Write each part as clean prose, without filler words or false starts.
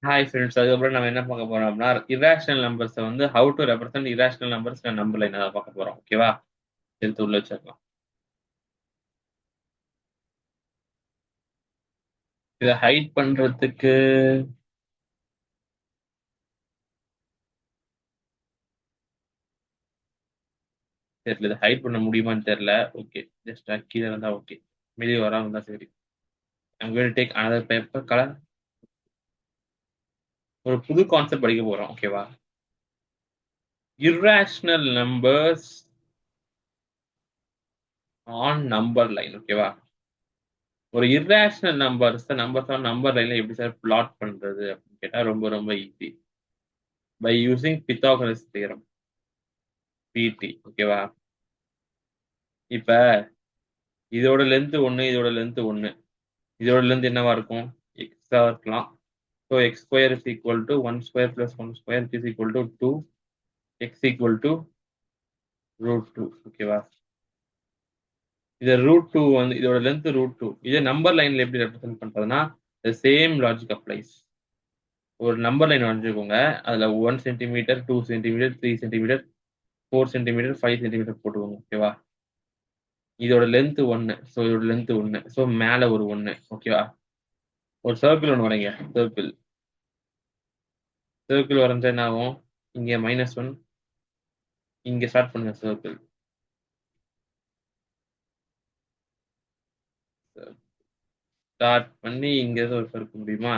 Hi friends, அதுக்கப்புறம் நம்ம என்ன பார்க்க போறோம்னா இராஷனல் நம்பர்ஸை வந்து how to represent irrational numbers number line அதை பார்க்க போறோம். ஓகேவா? எடுத்து உள்ள வச்சிடலாம். இதை ஹைட் பண்றதுக்கு தெரியல. இதை ஹைட் பண்ண முடியுமான்னு தெரியல. ஓகே, ஜஸ்ட் கீழே இருந்தா ஓகே. வெளியே வராம இருந்தா சரி. I'm going to take another paper colour. ஒரு புது கான்செப்ட் படிக்க போறோம். ஓகேவா? Irrational numbers on number line. ஓகேவா? ஒரு இராஷனல் நம்பர்ஸ் ஆன் நம்பர் லைன்ல எப்படி சார் பிளாட் பண்றது அப்படின்னு கேட்டா ரொம்ப ரொம்ப easy. By using Pythagoras theorem, பிடி. ஓகேவா? இப்ப இதோட லென்த் ஒன்னு, இதோட லென்த் ஒன்னு. இதோட லென்த் என்னவா இருக்கும்? எக்ஸா இருக்கலாம். So x square is equal to one square plus one square is equal to two. X equal to root two. ஓகேவா? இது ரூட் டூ வந்து இதோட லென்த் ரூட் டூ. இதே நம்பர் லைன்ல எப்படி ரெப்ரசென்ட் பண்றதுன்னா சேம் லாஜிக் அப்ளைஸ். ஒரு நம்பர் லைன் வரைஞ்சுக்கோங்க. அதுல 1 centimetre, 2 centimetre, 3 centimetre, 4 centimetre, 5 centimetre போட்டுக்கோங்க. ஓகேவா? இதோட லென்த் ஒன்னு. ஸோ இதோட லென்த் ஒன்னு. ஸோ மேல ஒரு ஒன்னு. ஓகேவா? ஒரு சர்க்கிள் ஒன்று வரைங்க. சர்க்கிள் சர்க்கிள் வரைஞ்சா என்ன ஆகும்? இங்க -1, இங்க ஸ்டார்ட் பண்ணுங்க. சர்க்கிள் ஸ்டார்ட் பண்ணி இங்க இருந்து ஒரு சர்க்கிள் முடியுமா?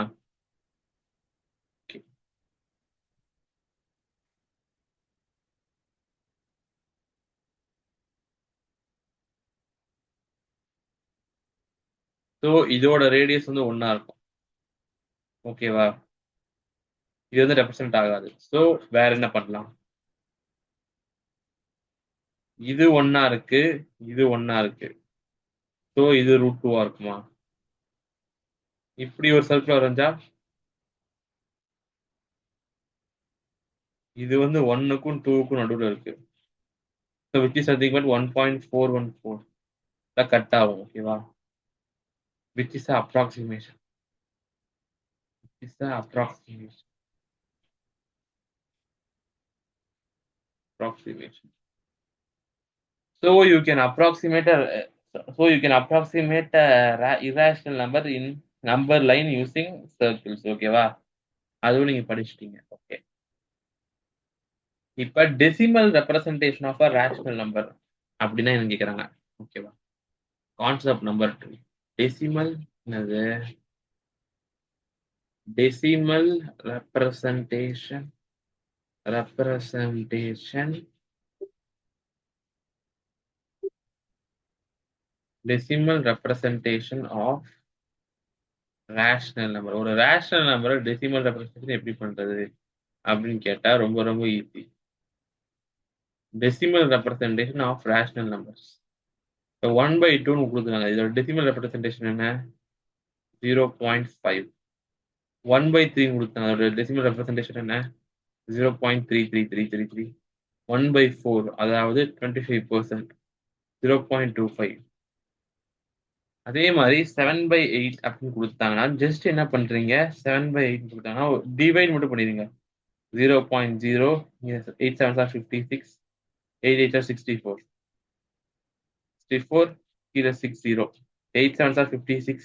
ஸோ இதோட ரேடியஸ் வந்து ஒன்னா இருக்கும். ஓகேவா? இது வந்து ரெப்ரசென்ட் ஆகாது. ஸோ வேற என்ன பண்ணலாம்? இது ஒன்னா இருக்கு, இது ஒன்னா இருக்கு. ஸோ இது ரூட் டூவா இருக்குமா? இப்படி ஒரு சர்க்கிள் வரைஞ்சா இது வந்து ஒன்னுக்கும் டூவுக்கும் நடுவில் இருக்கு. So which is nothing but 1.414 cut ஆகும். ஓகேவா? Which is approximation. Is approximation. approximation. So you can approximate a irrational number in number line using circles. ஓகேவா? அதுவும் நீங்க படிச்சிட்டீங்க. ஓகே. இப்ப decimal representation of a rational number அப்படின்னா என்ன கேக்குறாங்க? ஓகேவா? Concept number 2. டெசிமல் என்னது? Decimal representation representation decimal representation of rational number. ஒரு ரேஷனல் நம்பரை டெசிமல் ரெப்ரசன்டேஷன் எப்படி பண்றது அப்படின்னு கேட்டா ரொம்ப ரொம்ப ஈஸி. Decimal representation of rational numbers. 1/2 கொடுத்துருக்காங்க. இதோட டெசிமல் ரெப்ரசன்டேஷன் என்ன? 0.5. 1/3 கொடுத்தாங்க. அதோட டெசிமல் ரெப்ரசன்டேஷன் என்ன? 0.33333. 1/4 அதாவது 25%, 0.25. அதே மாதிரி 7/8 அப்படின்னு கொடுத்தாங்கன்னா ஜஸ்ட் என்ன பண்றீங்க? 7/8 கொடுத்தாங்கன்னா டிவைட் மட்டும் பண்ணிடுங்க. 0.0, 8 7s are 56, 8 8s are 64, 64 கீழே 60, 8 7s are 56,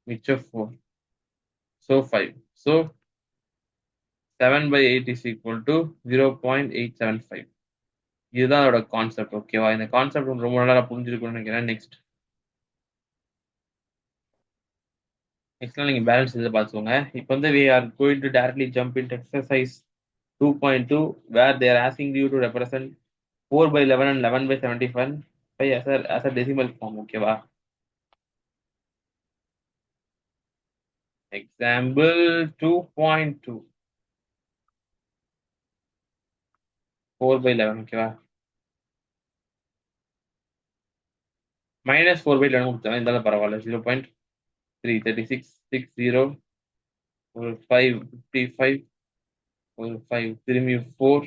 மிச்சம் 4, so 5. So 7/8 is equal to 0.875. இதுதான் அதோட கான்செப்ட். ஓகேவா? இந்த கான்செப்ட் ரொம்ப நல்லா புரிஞ்சிருக்கும்னு நினைக்கிறேன். நெக்ஸ்ட்ல நீங்க பேலன்ஸ் இதை பார்த்துக்கோங்க. இப்போ வந்து we are going to directly jump into exercise 2.2 where they are asking you to represent 4/11 and 11/75 as a decimal form. ஓகேவா? Example 2.2 4/11. ஓகேவா? -4/11 கொடுத்தாங்க. இருந்தாலும் பரவாயில்ல. 0.33660, ஒரு 5 55, ஒரு 5 திரும்பியும் 4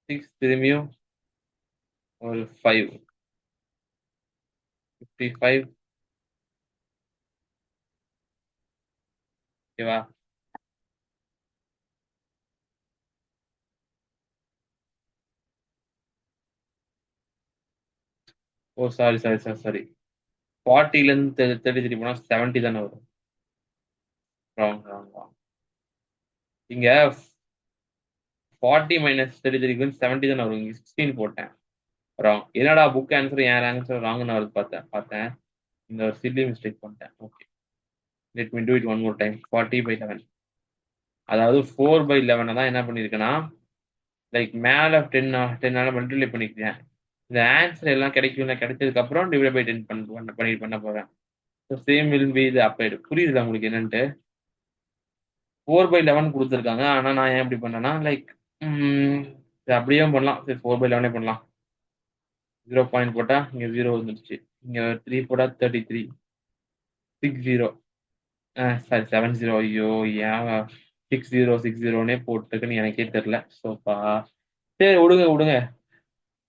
6 திரும்பியும் ஒரு 5 55 ஓகேவா? ஓ சாரி சாரி சாரி சாரி. 40ல இருந்து 33 போனா 70 தானே வரும். Wrong wrong wrong. இங்க 40 மைனஸ் 33 70 தானே வரும். இங்க 16 போட்டேன். ராங். என்னடா புக் ஆன்சர் என் ஆன்சர் ராங்னு வருது பார்த்தேன் பார்த்தேன். இந்த ஒரு சில்லி மிஸ்டேக் பண்ணிட்டேன். Okay, let me do it one more time. 40/11. அதாவது 4/11 தான் என்ன பண்ணிருக்கேன்னா, லைக் மேல 10 மல்டிப்ளை பண்ணிக்கிறேன். இந்த ஆன்சர் எல்லாம் கிடைச்சதுக்கு அப்புறம் டிவைட் பை 10 பண்ண போறேன். சேம் வில் பி இது அப்ளைடு. புரியுதுல உங்களுக்கு என்னன்ட்டு? 4/11 கொடுத்துருக்காங்க. ஆனா நான் ஏன் இப்படி பண்ணேன்னா, லைக் அப்படியே பண்ணலாம். சரி 4/11 பண்ணலாம். 0 பாயிண்ட் போட்டா இங்க 0 வந்துருச்சு. இங்க 3 போட்டா 33. 60. சாரி 70. ஐயோ ஏன் 6060னே போட்டுருக்குன்னு எனக்கே தெரியல. சோப்பா. சரி விடுங்க விடுங்க.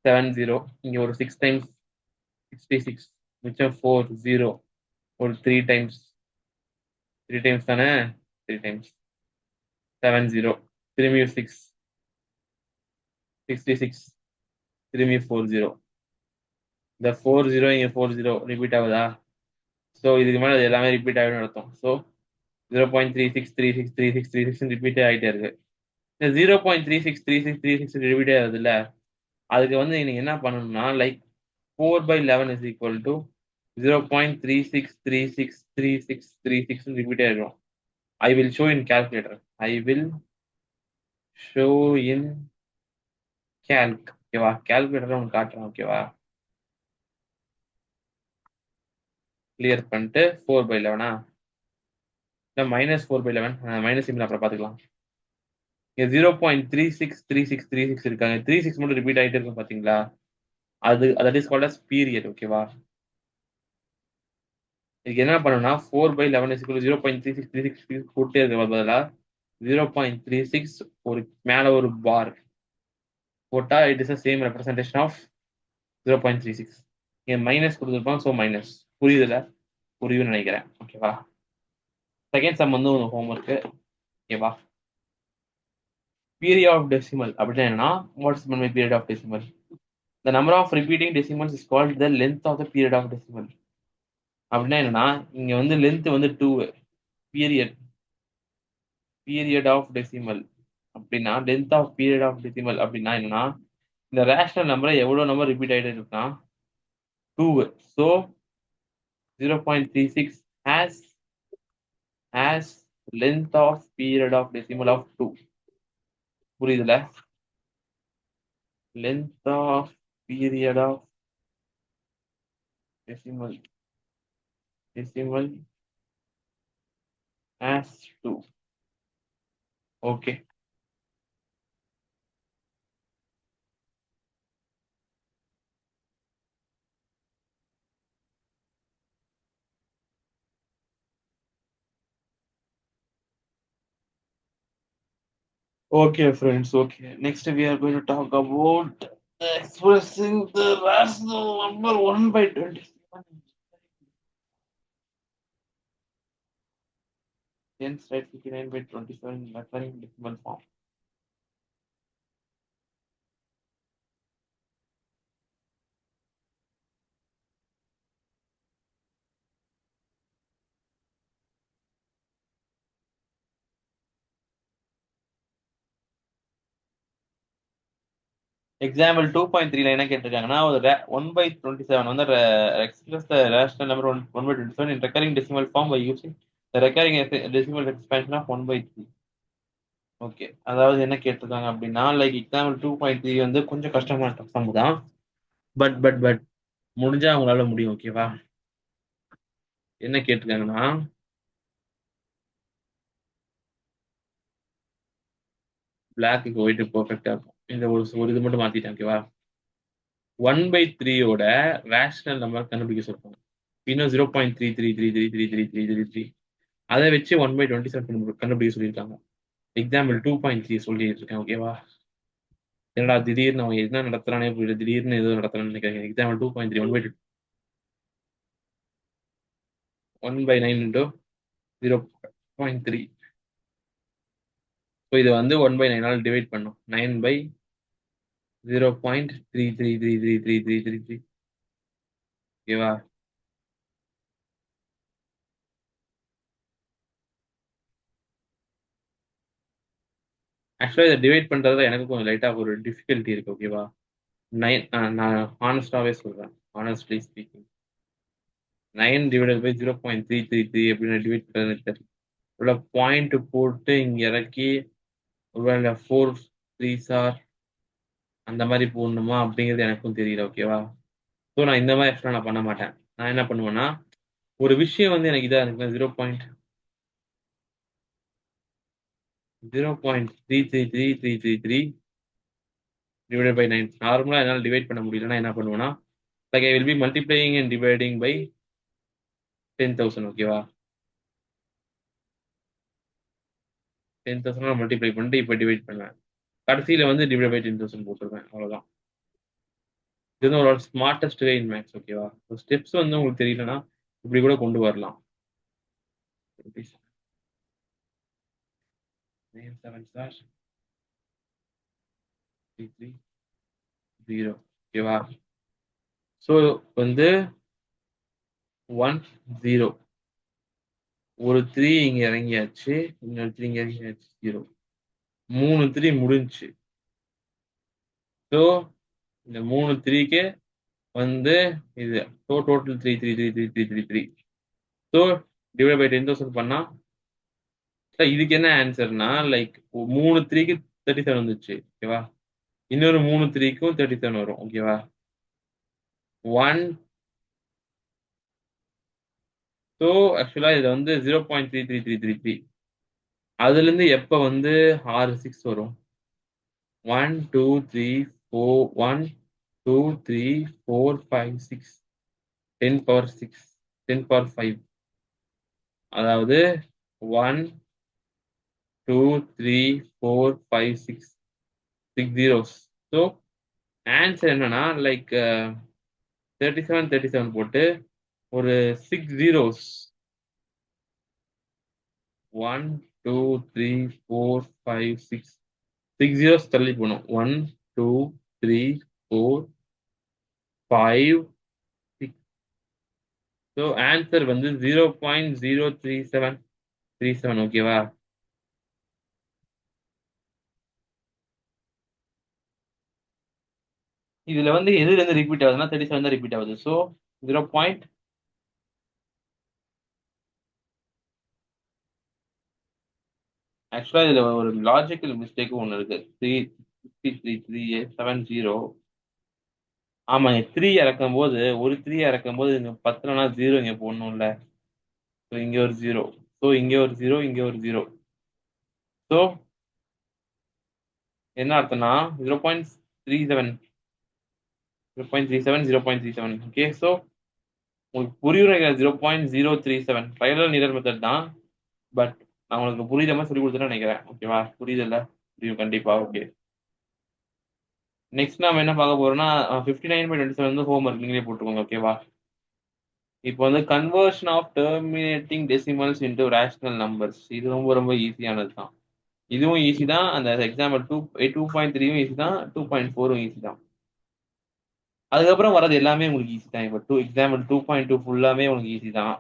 70. இங்க ஒரு 6 டைம்ஸ் 66. மிச்சம் 4 0. ஒரு 3 டைம்ஸ். 3 டைம்ஸ் தானே? 3 டைம்ஸ் 70. திரும்பி 6 66. திரும்பி 40. இந்த 40 இங்க 40 ரிப்பீட் ஆகுதா? ஸோ இதுக்கு மேலே இது எல்லாமே ரிப்பீட் ஆகிடும் அர்த்தம். ஸோ 0.36363636 ரிப்பீட்டே ஆகிட்டே இருக்கு. இந்த 0.363636 ரிப்பீட்டே ஆகுது இல்ல, அதுக்கு வந்து நீங்க என்ன பண்ணணும்னா, like 4/11 is equal to 0.36363636 repeat ஆகிடும். I will show in calculator. I will show in calc. ஓகேவா? கால்குலேட்டர் உங்களுக்கு காட்டுறேன். ஓகேவா? கிளியர் பண்ணிட்டு 4/11 இல்லை -4/11 மைனஸ் சிம்பிள் அப்புறம் பார்த்துக்கலாம். இங்க 0.363636 இருக்காங்க. 36 மட்டும் ரிப்பீட் ஆகிட்டே இருக்கும் பாத்தீங்களா? அது that is called as period. ஓகேவா? இதுக்கு என்ன பண்ணணும்னா 4/11 is equal to 0.3636 போட்டே இருக்க பதிலா 0.36 ஒரு மேல ஒரு பார் போட்டா it is same representation of 0.36. இங்க மைனஸ் கொடுத்துருப்பான். So minus. புரியுதுல? புரியுதுன்னு நினைக்கிறேன். ஓகேவா? செகண்ட் சம் வந்து ஒரு ஹோம்ஒர்க்கு. ஓகேவா? பீரியட் ஆஃப் டெசிமல் அப்படின்னா என்னன்னா, what's mean by period of decimal? The number of repeating decimals is called the length of the period of decimal. அப்படின்னா என்னன்னா, இங்க வந்து லென்த் வந்து 2 பீரியட் ஆஃப் டெசிமல் அப்படின்னா, length of period of decimal அப்படின்னா என்னன்னா, இந்த ரேஷனல் நம்பரை எவ்வளவு நம்பர் ரிப்பீட் ஆகிட்டு இருக்குன்னா 2. So 0.36 has length of period of decimal of 2. புரியுதுல? length of period of decimal has 2. Okay. Okay, friends. Okay. Next, we are going to talk about expressing the rational number 1/27. Hence, write 59/27 in recurring decimal form. Example 2.3 என்ன கேட்டிருக்காங்கன்னா, ஒரு 1/27 வந்து express the rational number 1/27 in recurring decimal form by using the recurring decimal expansion of 1/3. Okay, அதாவது என்ன கேட்டிருக்காங்க அப்படின்னா, like example 2.3 வந்து கொஞ்சம் கஷ்டமான சம் தான். பட் முடிஞ்சா அவங்களால முடியும். ஓகேவா? என்ன கேட்டிருக்காங்கன்னா, பிளாக்கு ஒயிட் பெர்ஃபெக்டா இருக்கும். இந்த ஒரு இது மட்டும் மாத்திட்டேன். ஓகேவா? 1/3யோட ரேஷனல் நம்பர் கண்டுபிடிக்க சொல்றாங்க. இன்னும் 0.33333333. அதை வச்சு 1/27 கண்டுபிடிக்க சொல்லியிருக்காங்க. எக்ஸாம்பிள் 2.3 சொல்லிட்டு இருக்கேன். ஓகேவா? என்னடா திடீர்னு அவன் என்ன நடத்துறானே புரியல. திடீர்னு ஏதோ நடத்துறான்னு நினைக்கிறேன். எக்ஸாம்பிள் 2.3 1/9 into 0.3 ஸோ இதை வந்து 1/9 டிவைட் பண்ணும். 9/0.33333333. ஓகேவா? ஆக்சுவலாக இதை டிவைட் பண்ணுறதுல எனக்கு கொஞ்சம் லைட்டாக ஒரு டிஃபிகல்ட்டி இருக்கு. ஓகேவா? நான் ஹானஸ்டாகவே சொல்கிறேன், ஹானஸ்ட்லி ஸ்பீக்கிங், 9/0.333 அப்படின்னு டிவைட் பண்ணுறது தெரியல. இவ்வளோ பாயிண்ட் போட்டு இங்கே இறக்கி ஒருவேளை 4 3s அந்த மாதிரி போடணுமா அப்படிங்கிறது எனக்கும் தெரியல. ஓகேவா? ஸோ நான் இந்த மாதிரி ஆக்சுவலாக நான் பண்ண மாட்டேன். நான் என்ன பண்ணுவேன்னா, ஒரு விஷயம் வந்து எனக்கு இதாக இருக்குன்னா 0.033333 divided by 9. நார்மலாக என்னால் டிவைட் பண்ண முடியலன்னா என்ன பண்ணுவேன்னா, like I will be multiplying and dividing by 10,000. ஓகேவா? 10,000 மல்டிப்ளை பண்ணிட்டு இப்போ டிவைட் பண்ணுவேன். கடைசியில் வந்து டிவைட் பை 10,000 போட்டுருவேன். அவ்வளோதான். இது வந்து ஒரு ஸ்மார்ட்டஸ்ட் வே இன் மேக்ஸ். ஓகேவா? ஸ்டெப்ஸ் வந்து உங்களுக்கு தெரியலன்னா இப்படி கூட கொண்டு வரலாம். 9 7 3 3 0. ஓகேவா? ஸோ வந்து 1 0, ஒரு 3 இங்க இறங்கியாச்சு, இன்னொரு 3 இங்க இறங்கியாச்சு, 0. 3 3 முடிஞ்சுச்சு. ஸோ இந்த 3 3க்கு வந்து இது டோட்டல் 3 3 3 3 3 3 3. ஸோ டிவைட் பை 10,000 பண்ணா இதுக்கு என்ன ஆன்சர்னா, லைக் 3 3க்கு 37 வந்துச்சு. ஓகேவா? இன்னொரு 3 3க்கும் 37 வரும். ஓகேவா? 1. ஸோ ஆக்சுவலா இது வந்து 0.33333. அதுல இருந்து எப்ப வந்து 6 6 வரும்? 1 2 3 4 1 2 3 4 5 6 10 power 6 10 power 5. அதாவது 1 2 3 4 5 6 6 zeros. ஸோ ஆன்சர் என்னன்னா, லைக் 37 37 போட்டு ஒரு 6 zeros 1 2 3 4 5 6 6 zeros தள்ளி போகணும். 1 2 3 4 5 6. ஸோ ஆன்சர் வந்து 0.03737. ஓகேவா? இதுல வந்து எதுல இருந்து ரிப்பீட் ஆகுதுன்னா 37 தான் ரிப்பீட் ஆகுது. ஸோ 0. ஆக்சுவலா இதுல ஒரு லாஜிக்கல் மிஸ்டேக் ஒன்று இருக்கு. 3 ஆமாங்க, 3 இறக்கும் போது ஒரு 3 இறக்கும் போது இங்க 10னா 0 இங்க போடணும்ல. ஸோ இங்க ஒரு 0, ஸோ இங்க ஒரு 0, இங்க ஒரு 0. ஸோ என்ன அர்த்தம்னா 0.37 0.37 0.37. ஓகே, ஸோ உங்களுக்கு புரியுற 0.037 ட்ரையல் அண்ட் எரர் மெத்தட் தான். பட் நான் உங்களுக்கு புரியுற மாதிரி சொல்லி கொடுத்துட்டு நினைக்கிறேன். ஓகேவா? புரியுது இல்ல? புரியும் கண்டிப்பா. ஓகே, நெக்ஸ்ட் நாம என்ன பார்க்க போறோம்னா 59/27 வந்து ஹோம் ஒர்க் நீங்களே போட்டுக்கோங்க. ஓகேவா? இப்போ வந்து conversion of terminating decimals into rational numbers. இது ரொம்ப ரொம்ப ஈஸியானது தான். இதுவும் ஈஸி தான். அந்த எக்ஸாம்பிள் 2.3யும் ஈஸி தான், 2.4ம் ஈஸி தான். அதுக்கப்புறம் வர்றது எல்லாமே உங்களுக்கு ஈஸி தான். இப்போ எக்ஸாம்பிள் 2.2 ஃபுல்லாமே உங்களுக்கு ஈஸி தான்.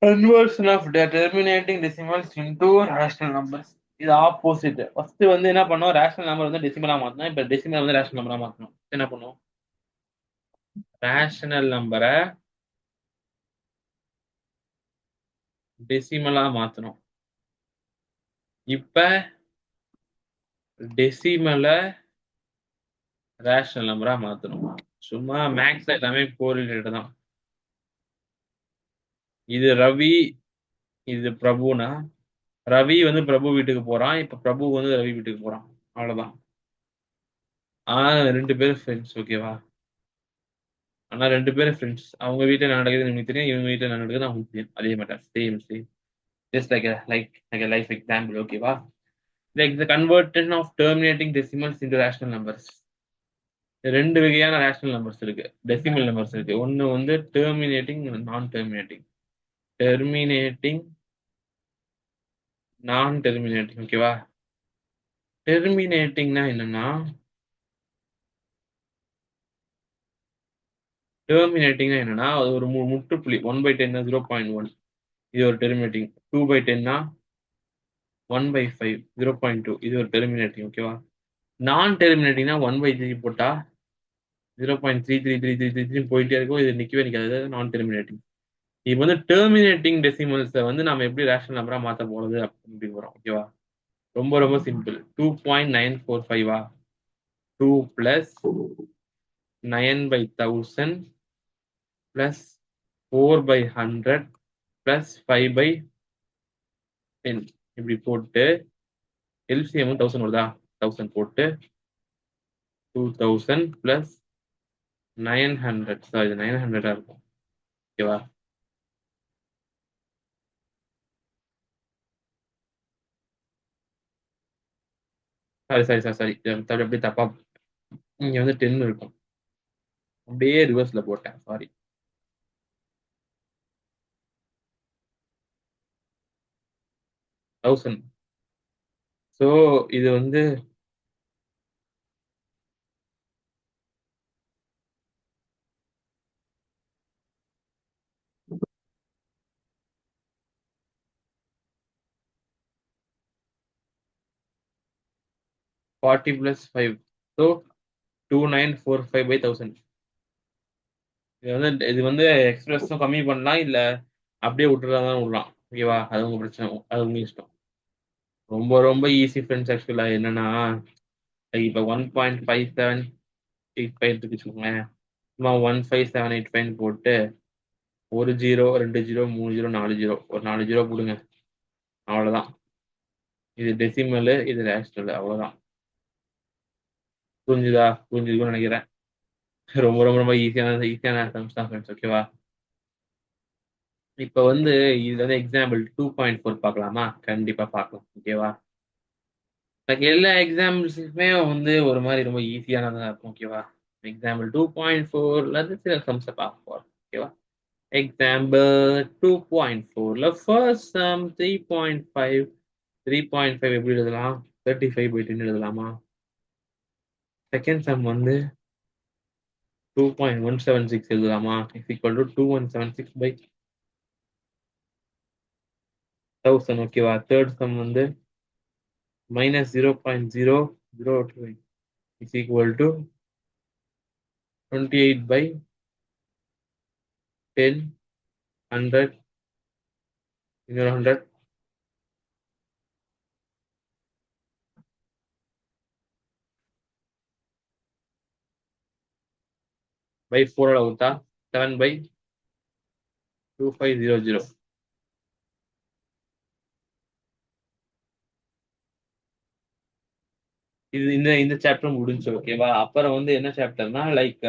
Conversion of the terminating decimals into rational numbers. இது ஆப்போசிட். ஃபர்ஸ்ட் வந்து என்ன பண்ணோம், ரேஷனல் நம்பர் வந்து டெசிமலா மாத்தணும். இப்ப டெசிமல் வந்து ரேஷனல் நம்பரா மாத்தணும். என்ன பண்ணுவோம், ரேஷனல் நம்பரை டெசிமலா மாத்தணும். இப்ப டெசிமலை ரேஷனல் நம்பரா மாத்தணும். சும்மா மேக்ஸ் எல்லாமே கோரிலேட் தான். இது ரவி, இது பிரபுனா, ரவி வந்து பிரபு வீட்டுக்கு போறான். இப்ப பிரபு வந்து ரவி வீட்டுக்கு போறான். அவ்வளவுதான். ஆனா 2 பேரும் ஃப்ரெண்ட்ஸ், ஓகேவா? ஆனா 2 பேரும் ஃப்ரெண்ட்ஸ். அவங்க வீட்டுல என்ன நடக்குதுன்னு எனக்கு தெரியும், இவங்க வீட்டுல என்ன நடக்குதுன்னு அவங்களுக்கு தெரியும். அதே மாதிரி same same. Just like a life example, ஓகேவா? Like the conversion of terminating decimals into rational numbers. 2 வகையான ரேஷனல் நம்பர்ஸ் இருக்கு, டெசிமல் நம்பர்ஸ் இருக்கு. ஒன்னு வந்து டெர்மினேட்டிங், நான் டெர்மினேட்டிங். டெர்மினேட்டிங், நான் டெர்மினேட்டிங், ஓகேவா? டெர்மினேட்டிங்னா என்னன்னா, அது ஒரு முற்றுப்புள்ளி. 1/10 0.1, இது ஒரு டெர்மினேட்டிங். 2/10 1/5 0.2, இது ஒரு டெர்மினேட்டிங், ஓகேவா? நான் டெர்மினேட்டிங்னா 1/3 போட்டா 0.333333 போயிட்டே இருக்கும். இது நிக்கவே நிக்காது, நான் டெர்மினேட்டிங். இப்போ வந்து டெர்மினேட்டிங் டெசிமல்ஸை வந்து நம்ம எப்படி ரேஷனல் நம்பரா மாத்த போறது அப்படி போறோம், ஓகேவா? ரொம்ப ரொம்ப சிம்பிள். 2.945 2 பிளஸ் 9/1000 பிளஸ் 4/100 பிளஸ் 5/10 இப்படி போட்டு எல்சிஎம் 1000 வருதா, 1000 போட்டு 2000 பிளஸ் 900, சாரி 900 இருக்கும், ஓகேவா? சாரி சாரி சாரி சாரி, அப்படியே தப்பா. இங்க வந்து 10 இருக்கும், அப்படியே ரிவர்ஸ்ல போட்டேன், சாரி. 1000. ஸோ இது வந்து 40 பிளஸ் 5. ஸோ 2945/1000. இது வந்து எக்ஸ்பிரஸும் கம்மி பண்ணலாம், இல்ல அப்படியே விட்டுறதா விடலாம், ஓகேவா? அது உங்க பிரச்சனை, அது உங்க இஷ்டம். ரொம்ப ரொம்ப ஈஸி ஃப்ரெண்ட்ஸ். ஆக்சுவலா என்னன்னா, இப்போ 1.5785 இருக்கு வச்சுக்கோங்களேன். சும்மா 15785 போட்டு ஒரு ஜீரோ, 2 ஜீரோ, 3 ஜீரோ, 4 ஜீரோ, ஒரு 4 ஜீரோ கொடுங்க, அவ்வளவுதான். இது டெசிமலு, இது ரேஷனல், அவ்வளவுதான். புரிஞ்சுதுன்னு நினைக்கிறேன். ரொம்ப ரொம்ப ரொம்ப ஈஸியான ஈஸியான சம்ஸ் தான் ஃப்ரெண்ட்ஸ், ஓகேவா? இப்போ வந்து இது வந்து எக்ஸாம்பிள் 2.4 பார்க்கலாமா? கண்டிப்பா பார்க்கலாம், ஓகேவா? எனக்கு எல்லா எக்ஸாம்பிள்ஸுமே வந்து ஒரு மாதிரி ரொம்ப ஈஸியானதா இருக்கும், ஓகேவா? எக்ஸாம்பிள் 2.4ல இருந்து சில சம்ஸை பார்க்க போறோம், ஓகேவா? Example 2.4ல first sum 3.5. 3.5 எப்படி எழுதலாம்? 35/10 எழுதலாமா? செகண்ட் சம் வந்து 2.176 எழுதலாமா? இஸ் ஈக்குவல் டு 2176/1000, ஓகேவா? தேர்ட் சம் வந்து -0.002 இஸ் ஈக்குவல் டு 28/10, 100, இன்னொரு 100 பை 4 வகுத்தா 7/2500. இது இந்த இந்த சாப்டர் முடிஞ்சு, ஓகேவா? அப்புறம் வந்து என்ன சாப்டர்னா, like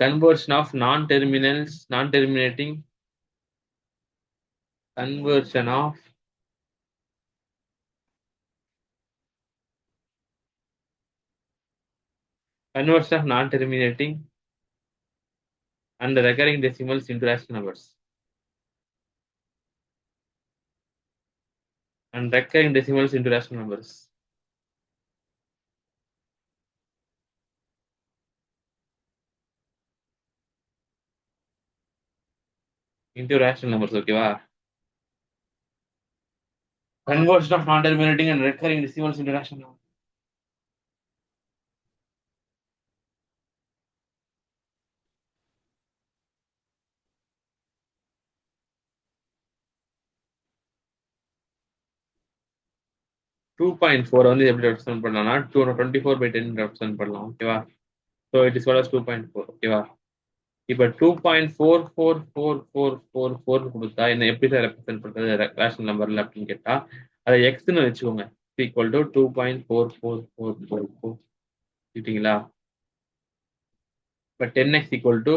conversion of non terminating, conversion of non terminating and recurring decimals into rational numbers. And recurring decimals into rational numbers. Into rational numbers, ஓகேவா? Conversion of non-terminating and recurring decimals into rational number. 2.4 வந்து எப்படி represent பண்ணலாம்னா 24/10 represent பண்ணலாம் ஓகேவா. So it is what 2.4 ஓகேவா. இப்போ 2.44444 கொடுத்தா என்ன எப்படி சார் ரெப்ரசென்ட் பண்றது ரேஷனல் நம்பர்ல அப்படின்னு கேட்டா அதை எக்ஸ்ன்னு வச்சுக்கோங்க. Equal to 2.44444 கிட்டீங்களா. இப்போ 10x ஈக்குவல் டு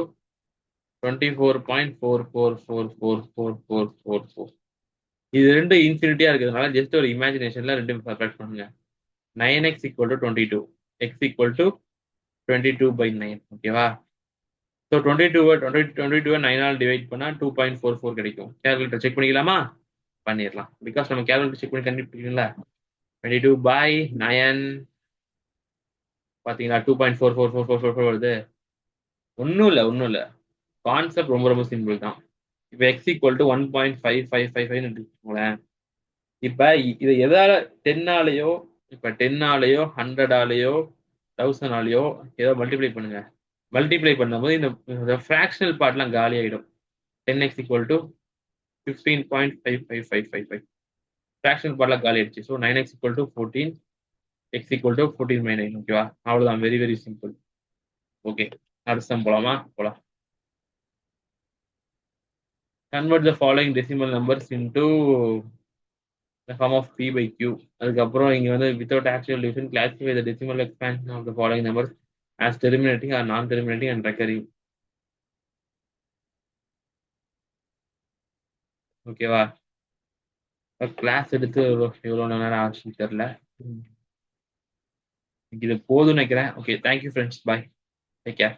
24.444444. இது ரெண்டு இன்ஃபினிட்டியா இருக்கிறதுனால ஜஸ்ட் ஒரு இமேஜினேஷன்ல ரெண்டு சப்ராக்ட் பண்ணுங்க. 9x equal to 22, x equal to 22/9 ஓகேவா. ஸோ 22 9ஆல் டிவைட் பண்ணா 2.44 கிடைக்கும். கேல்குலேட்டர் செக் பண்ணிக்கலாமா? பண்ணிடலாம். பிகாஸ் நம்ம கேல்குலேட்டர் செக் பண்ணி கண்டுபிடிக்கல. 22/9 பாத்தீங்களா 2.44444 வருது. ஒன்றும் இல்லை கான்செப்ட் ரொம்ப ரொம்ப சிம்பிள் தான். இப்போ எக்ஸ் ஈக்குவல் டு 1.5555 வச்சுக்கோங்களேன். இப்ப இதை எதால 10ஆலேயோ இப்ப 10ஆலேயோ 100ஆலேயோ 1000ஆலேயோ ஏதோ மல்டிப்ளை பண்ணுங்க. மல்டிப்ளை பண்ணும்போது இந்த ஃபிராக்ஷனல் பார்ட்லாம் காலி ஆயிடும். 10x equal to 15.55555. ஃபிராக்ஷனல் பார்ட்லாம் காலி ஆயிடுச்சு. So 9x equal to 14, X equal to 14/9 ஓகேவா. அவ்வளவுதான், வெரி வெரி சிம்பிள். ஓகே, அடுத்த போலாமா? போலாம். Convert the following decimal numbers into the form of p/q. அதுக்கப்புறம் இங்க வந்து without actual division classify the decimal expansion of the following numbers as terminating or non-terminating and recurring. ஓகேவா. Class எடுத்து எவ்வளவு நேரம் ஆச்சுன்னு தெரியல. இது போதும்னு நினைக்கிறேன். ஓகே, தேங்க்யூ ஃப்ரெண்ட்ஸ், பாய், டேக் கேர்.